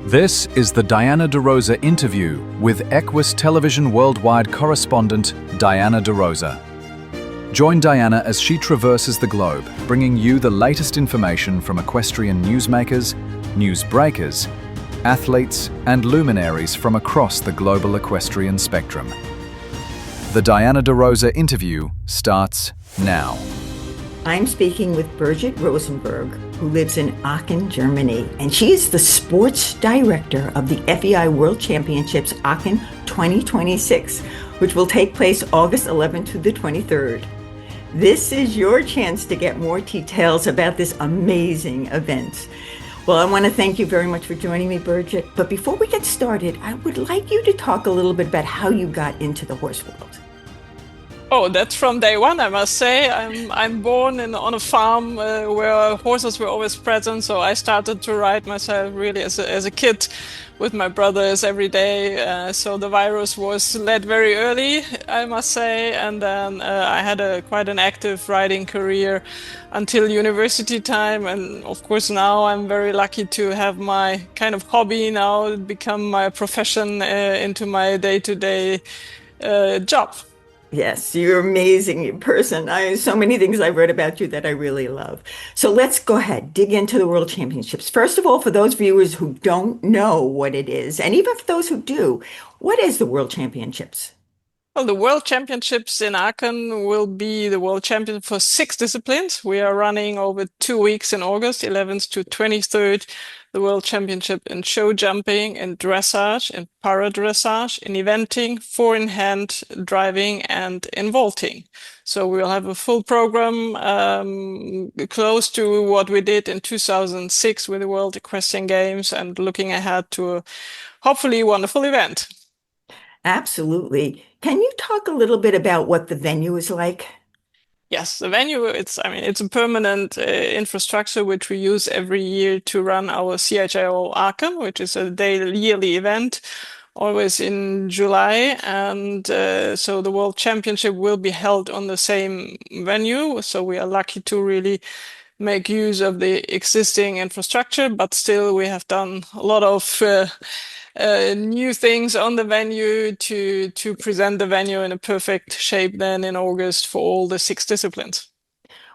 This is the Diana De Rosa interview with Equus Television Worldwide correspondent Diana De Rosa. Join Diana as she traverses the globe, bringing you the latest information from equestrian newsmakers, news breakers, athletes, and luminaries from across the global equestrian spectrum. The Diana De Rosa interview starts now. I'm speaking with Birgit Rosenberg, who lives in Aachen, Germany, and she is the sports director of the FEI World Championships Aachen 2026, which will take place August 11th to the 23rd. This is your chance to get more details about this amazing event. Well, I want to thank you very much for joining me, Birgit. But before we get started, I would like you to talk a little bit about how you got into the horse world. Oh, that's from day one, I must say. I'm born on a farm where horses were always present, so I started to ride myself really as a kid with my brothers every day. So the virus was led very early, I must say, and then I had quite an active riding career until university time. And of course, now I'm very lucky to have my kind of hobby now become my profession into my day-to-day job. Yes, you're an amazing person. So many things I read about you that I really love. So let's go ahead, dig into the World Championships. First of all, for those viewers who don't know what it is, and even for those who do, what is the World Championships? Well, the World Championships in Aachen will be the World Champion for 6 disciplines. We are running over 2 weeks in August, 11th to 23rd, the World Championship in show jumping, in dressage, in para-dressage, in eventing, four-in-hand driving, and in vaulting. So we'll have a full program close to what we did in 2006 with the World Equestrian Games, and looking ahead to a hopefully wonderful event. Absolutely. Can you talk a little bit about what the venue is like? Yes, the venue, it's a permanent infrastructure which we use every year to run our CHIO Aachen, which is a yearly event, always in July. And so the World Championship will be held on the same venue. So we are lucky to really make use of the existing infrastructure, but still we have done a lot of new things on the venue to present the venue in a perfect shape then in August for all the 6 disciplines.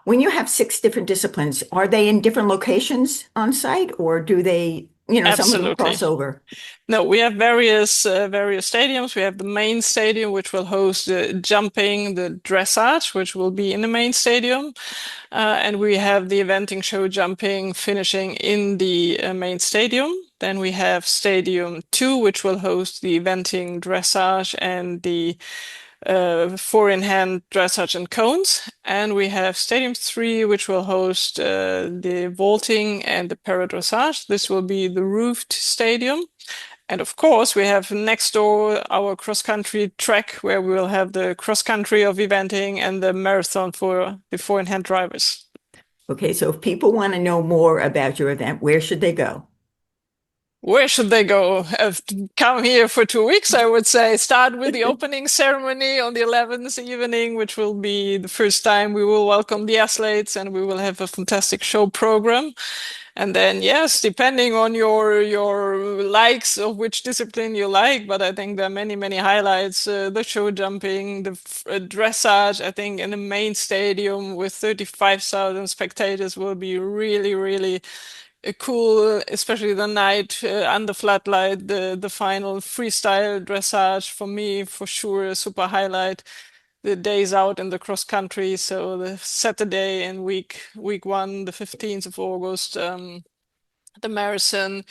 When you have 6 different disciplines, are they in different locations on site, or do they, some of them cross over? No, we have various stadiums. We have the main stadium, which will host the jumping, the dressage, which will be in the main stadium. And we have the eventing show jumping finishing in the main stadium. Then we have Stadium 2, which will host the eventing, dressage, and the four-in-hand dressage and cones. And we have Stadium 3, which will host the vaulting and the para-dressage. This will be the roofed stadium. And of course, we have next door our cross-country track, where we will have the cross-country of eventing and the marathon for the four-in-hand drivers. Okay, so if people want to know more about your event, where should they go? Where should they go? Come here for 2 weeks, I would say. Start with the opening ceremony on the 11th evening, which will be the first time we will welcome the athletes, and we will have a fantastic show program. And then, yes, depending on your likes of which discipline you like, but I think there are many, many highlights. The show jumping, the dressage, I think in the main stadium with 35,000 spectators will be really, really cool, especially the night under flatlight, the final freestyle dressage, for me, for sure, a super highlight. The days out in the cross country, so the Saturday in week 1, the 15th of August, the marathon.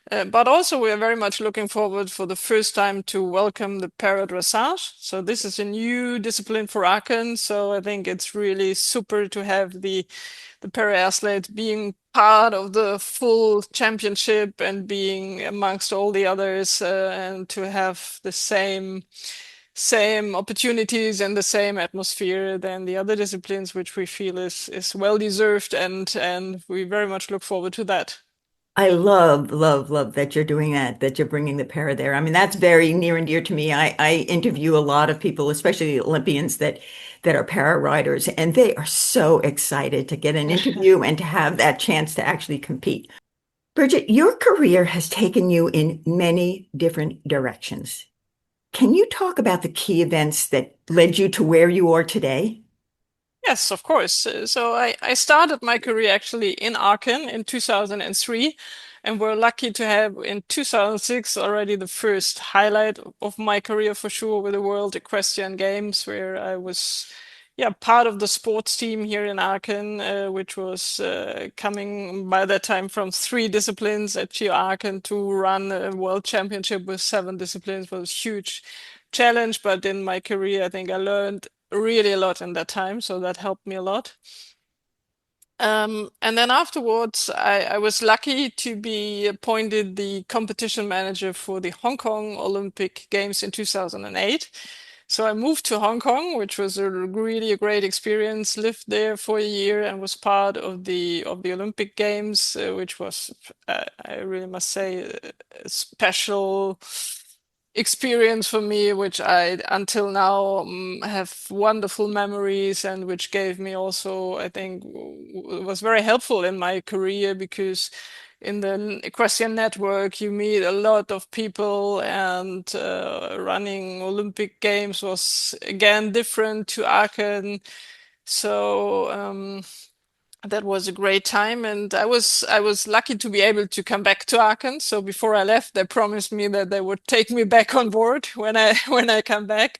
But also we are very much looking forward for the first time to welcome the para-dressage. So this is a new discipline for Aachen. So I think it's really super to have the para-athlete being part of the full championship and being amongst all the others, and to have the same opportunities and the same atmosphere than the other disciplines, which we feel is well deserved, and we very much look forward to that. I love that you're doing that you're bringing the para there. I mean, that's very near and dear to me. I interview a lot of people, especially Olympians that are para riders, and they are so excited to get an interview and to have that chance to actually compete. Bridget, your career has taken you in many different directions. Can you talk about the key events that led you to where you are today? Yes, of course. So I started my career actually in Aachen in 2003, and we're lucky to have in 2006 already the first highlight of my career for sure with the World Equestrian Games, where I was, yeah, part of the sports team here in Aachen, which was coming by that time from three disciplines at GEO Aachen to run a World Championship with seven disciplines was a huge challenge. But in my career, I think I learned really a lot in that time, so that helped me a lot. And then afterwards, I was lucky to be appointed the competition manager for the Hong Kong Olympic Games in 2008. So I moved to Hong Kong, which was really a great experience. Lived there for a year and was part of the Olympic Games, which was, I really must say, a special experience for me, which I until now have wonderful memories, and which gave me also, I think, was very helpful in my career, because in the equestrian network you meet a lot of people, and running Olympic Games was again different to Aachen. So that was a great time, and I was lucky to be able to come back to Aachen. So before I left, they promised me that they would take me back on board when I when I come back.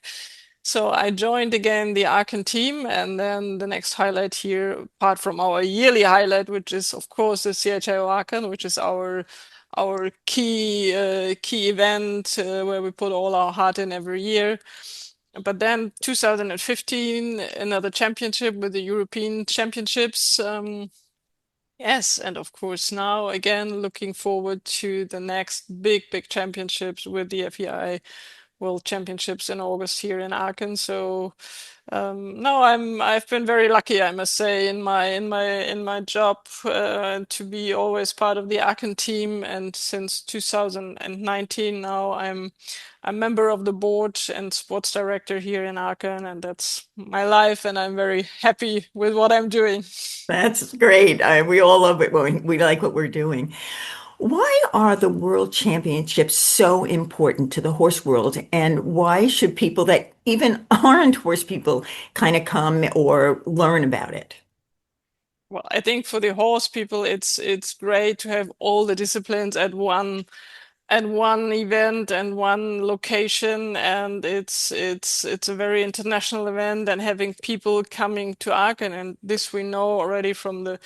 So I joined again the Aachen team, and then the next highlight here, apart from our yearly highlight, which is of course the CHIO Aachen, which is our key event where we put all our heart in every year. But then 2015, another championship with the European Championships. Yes, and of course now again looking forward to the next big championships with the FEI World Championships in August here in Aachen. So no, I've been very lucky, I must say, in my job to be always part of the Aachen team. And since 2019 now, I'm a member of the board and sports director here in Aachen, and that's my life. And I'm very happy with what I'm doing. That's great. We all love it when we like what we're doing. Why are the World Championships so important to the horse world? And why should people that even aren't horse people kind of come or learn about it? Well, I think for the horse people, it's great to have all the disciplines at one event and one location, and it's a very international event, and having people coming to Aachen, and this we know already from the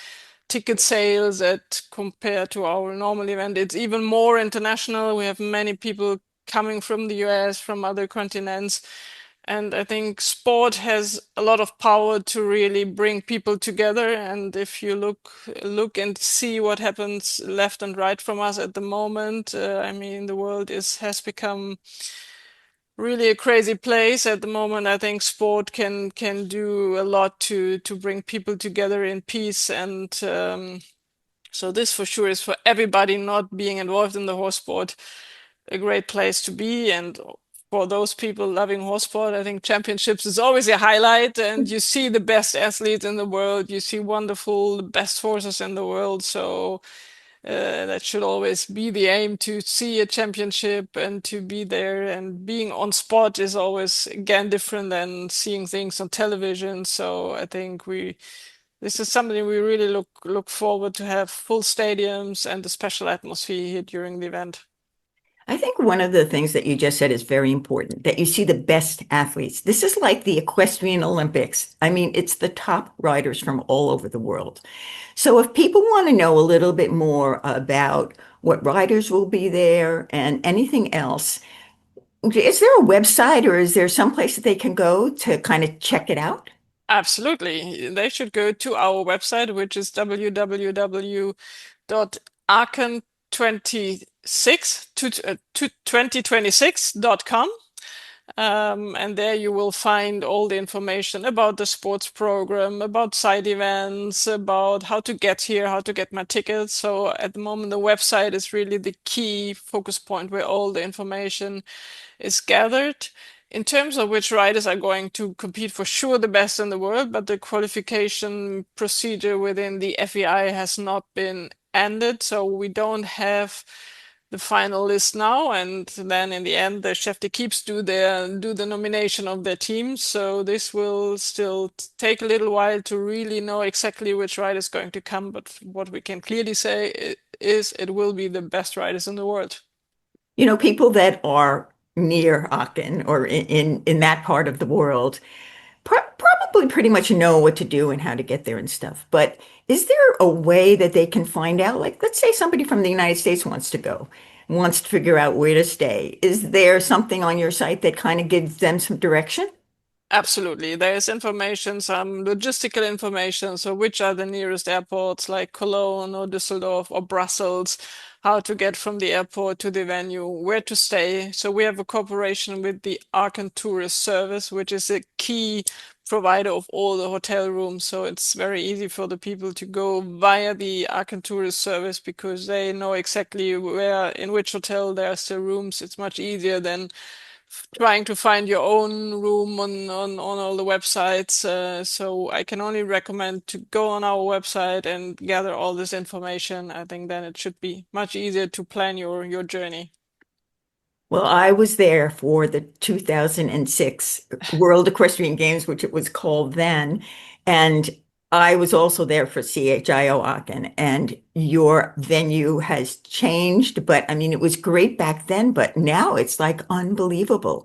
ticket sales at compared to our normal event, it's even more international. We have many people coming from the US, from other continents. And I think sport has a lot of power to really bring people together. And if you look and see what happens left and right from us at the moment, I mean, the world is has become really a crazy place at the moment. I think sport can do a lot to bring people together in peace. And so this for sure is for everybody not being involved in the horse sport a great place to be. And for those people loving horse sport, I think championships is always a highlight, and you see the best athletes in the world. You see wonderful, the best horses in the world. So that should always be the aim, to see a championship and to be there. And being on spot is always again different than seeing things on television. So I think this is something we really look forward to, have full stadiums and a special atmosphere here during the event. I think one of the things that you just said is very important, that you see the best athletes. This is like the equestrian Olympics. I mean, it's the top riders from all over the world. So if people want to know a little bit more about what riders will be there and anything else, is there a website or is there some place that they can go to kind of check it out? Absolutely. They should go to our website, which is www.aachen26 to 2026.com. And there you will find all the information about the sports program, about side events, about how to get here, how to get my tickets. So at the moment, the website is really the key focus point where all the information is gathered. In terms of which riders are going to compete, for sure the best in the world, but the qualification procedure within the FEI has not been ended, so we don't have the final list now, and then in the end the chef d'équipes do the nomination of their teams. So this will still take a little while to really know exactly which rider is going to come, but what we can clearly say is it will be the best riders in the world. You know, people that are near Aachen or in that part of the world probably pretty much know what to do and how to get there and stuff. But is there a way that they can find out? Like, let's say somebody from the United States wants to go, wants to figure out where to stay. Is there something on your site that kind of gives them some direction? Absolutely. There's information, some logistical information. So which are the nearest airports like Cologne or Düsseldorf or Brussels, how to get from the airport to the venue, where to stay. So we have a cooperation with the Aachen Tourist Service, which is a key provider of all the hotel rooms. So it's very easy for the people to go via the Aachen Tourist Service because they know exactly where, in which hotel there are still rooms. It's much easier than trying to find your own room on all the websites. So I can only recommend to go on our website and gather all this information. I think then it should be much easier to plan your journey. Well, I was there for the 2006 World Equestrian Games, which it was called then. And I was also there for CHIO Aachen. And your venue has changed, but I mean, it was great back then, but now it's like unbelievable.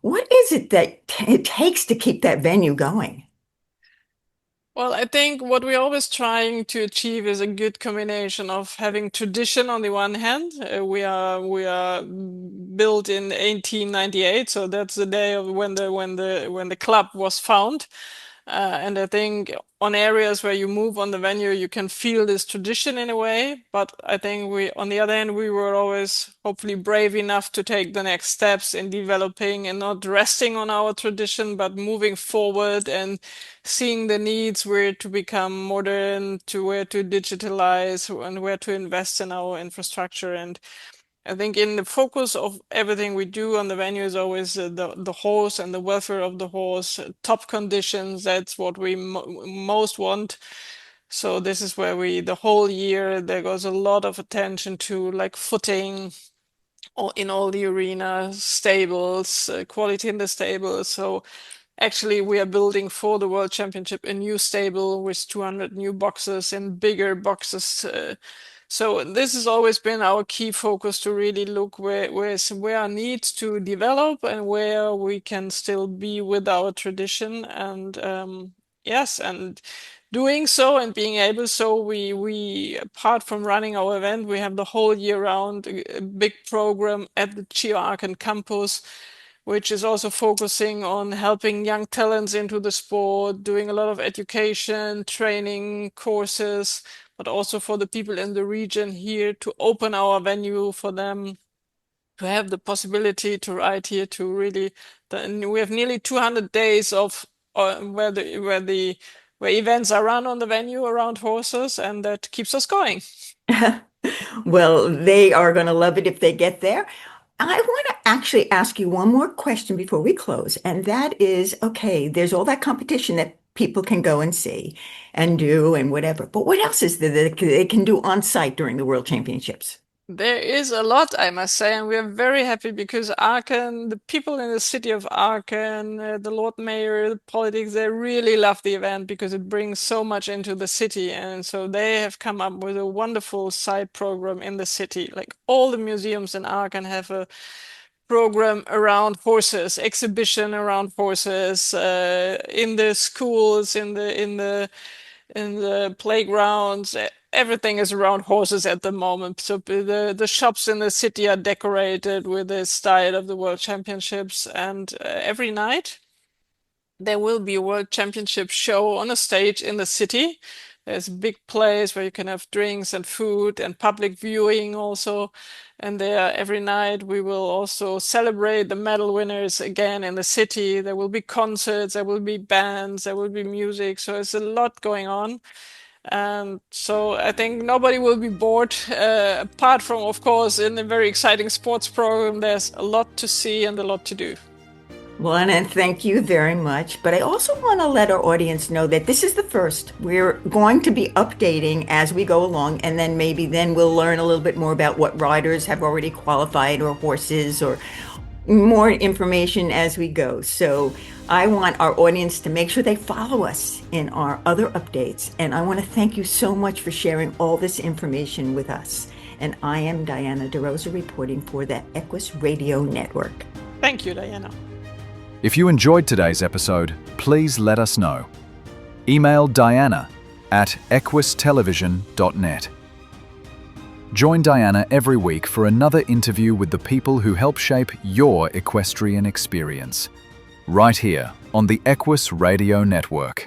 What is it that it takes to keep that venue going? Well, I think what we're always trying to achieve is a good combination of having tradition on the one hand. We are built in 1898, so that's the day of when the club was found. And I think on areas where you move on the venue, you can feel this tradition in a way. But I think on the other hand, we were always hopefully brave enough to take the next steps in developing and not resting on our tradition, but moving forward and seeing the needs where to become modern, to where to digitalize, and where to invest in our infrastructure. And I think in the focus of everything we do on the venue is always the horse and the welfare of the horse, top conditions. That's what we most want. So this is where the whole year, there goes a lot of attention to like footing in all the arenas, stables, quality in the stables. So actually, we are building for the World Championship a new stable with 200 new boxes and bigger boxes. So this has always been our key focus to really look where our needs to develop and where we can still be with our tradition. And yes, and doing so and being able so we apart from running our event, we have the whole year round a big program at the Geo Aachen campus, which is also focusing on helping young talents into the sport, doing a lot of education, training courses, but also for the people in the region here to open our venue for them to have the possibility to ride here to really. We have nearly 200 days of where events are run on the venue around horses, and that keeps us going. Well, they are going to love it if they get there. I want to actually ask you one more question before we close, and that is, okay, there's all that competition that people can go and see and do and whatever, but what else is there that they can do on site during the World Championships? There is a lot, I must say, and we are very happy because Aachen, the people in the city of Aachen, the Lord Mayor, the politics, they really love the event because it brings so much into the city. And so they have come up with a wonderful side program in the city. Like all the museums in Aachen have a program around horses, exhibition around horses, in the schools, in the playgrounds. Everything is around horses at the moment. So the shops in the city are decorated with the style of the World Championships, and every night there will be a World Championship show on a stage in the city. There's a big place where you can have drinks and food and public viewing also. And there every night we will also celebrate the medal winners again in the city. There will be concerts, there will be bands, there will be music. So it's a lot going on. And so I think nobody will be bored, apart from, of course, in a very exciting sports program, there's a lot to see and a lot to do. Well, and thank you very much. But I also want to let our audience know that this is the first. We're going to be updating as we go along, and then maybe then we'll learn a little bit more about what riders have already qualified or horses or more information as we go. So I want our audience to make sure they follow us in our other updates. And I want to thank you so much for sharing all this information with us. And I am Diana De Rosa reporting for the Equus Radio Network. Thank you, Diana. If you enjoyed today's episode, please let us know. Email Diana at equistelevision.net. Join Diana every week for another interview with the people who help shape your equestrian experience. Right here on the Equus Radio Network.